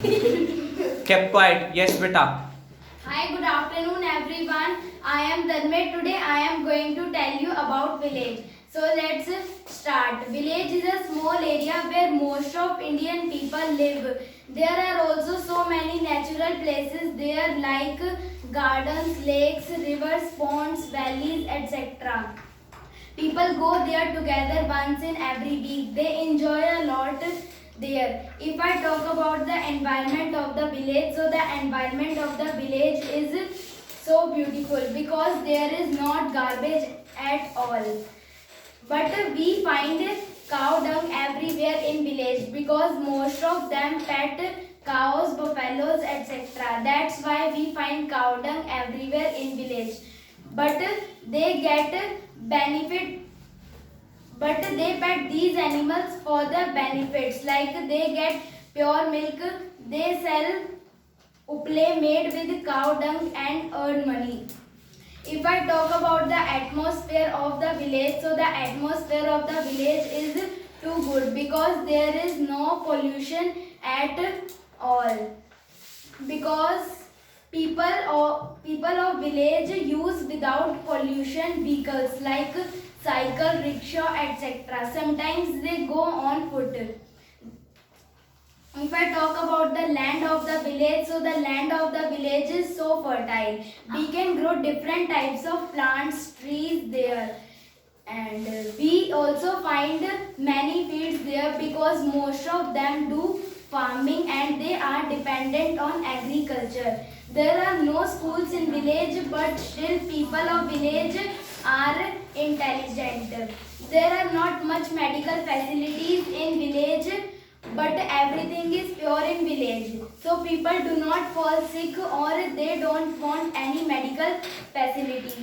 Kept quiet. Yes, beta. Hi, good afternoon everyone. I am Dharmesh. Today I am going to tell you about village. So let's start. Village is a small area where most of Indian people live. There are also so many natural places there like gardens, lakes, rivers, ponds, valleys, etc. People go there together once in every week. They enjoy a lot there. If I talk about the environment of the village, so the environment of the village is so beautiful because there is not garbage at all. But we find cow dung everywhere in village because most of them pet cows, buffaloes, etc. That's why we find cow dung everywhere in village. But they get benefit but they pet these animals for the benefits like they get pure milk, they sell uple made with cow dung and earn money. If I talk about the atmosphere of the village, so the atmosphere of the village is too good because there is no pollution at all. Because people of village use without pollution vehicles like cycle, rickshaw, etc. Sometimes they go on foot. If I talk about the land of the village, so the land of the village is so fertile. We can grow different types of plants, trees there. And we also find many fields there because most of them do farming and they are dependent on agriculture. There are no schools in village but still people of village are intelligent. There are not much medical facilities in village but everything is pure in village. So people do not fall sick or they don't want any medical facilities.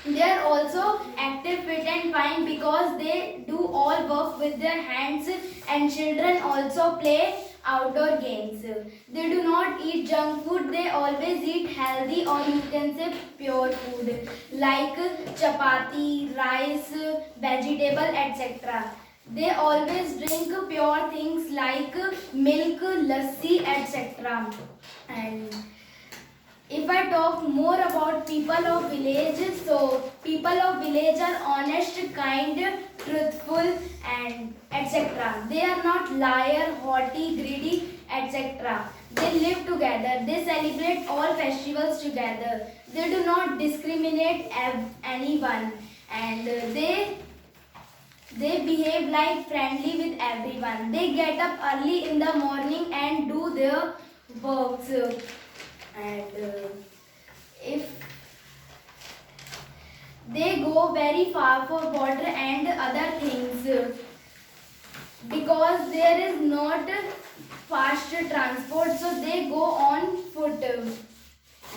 They are also active, fit and fine because they do all work with their hands and children also play outdoor games. They do not eat junk food, they always eat healthy or you can say pure food like chapati, rice, vegetable etc. They always drink pure things like milk, lassi etc. And if I talk more about people of village, so people of village are honest, kind, truthful and etc. They are not liar, haughty, greedy, etc. They live together. They celebrate all festivals together. They do not discriminate anyone and they behave like friendly with everyone. They get up early in the morning and do their works. And if they go very far for water and other things because there is not fast transport so they go on foot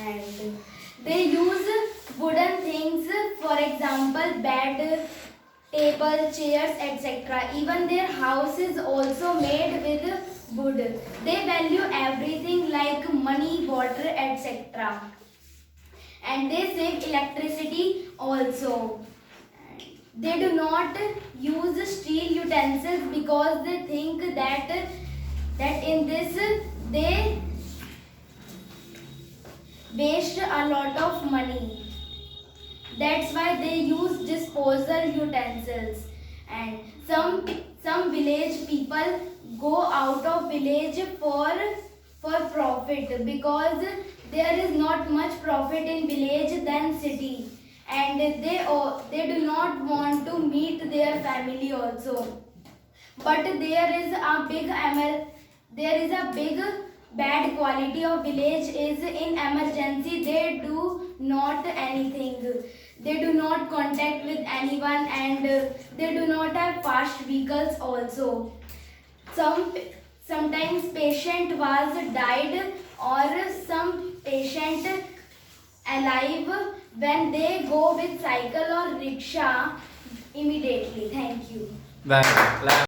and they use wooden things, for example bed, table, chairs etc. Even their house is also made with wood. They value everything like money, water etc. And they save electricity also. They do not use steel utensils because they think that in this they waste a lot of money. That's why they use disposal utensils. And some village people go out of village for profit because there is not much profit in village than city and they do not want to meet their family also. But there is a big bad quality of village is in emergency they do not anything. They do not contact with anyone and they do not have fast vehicles also. Sometimes patient was died or some patient alive when they go with cycle or rickshaw immediately. Thank you. Very well.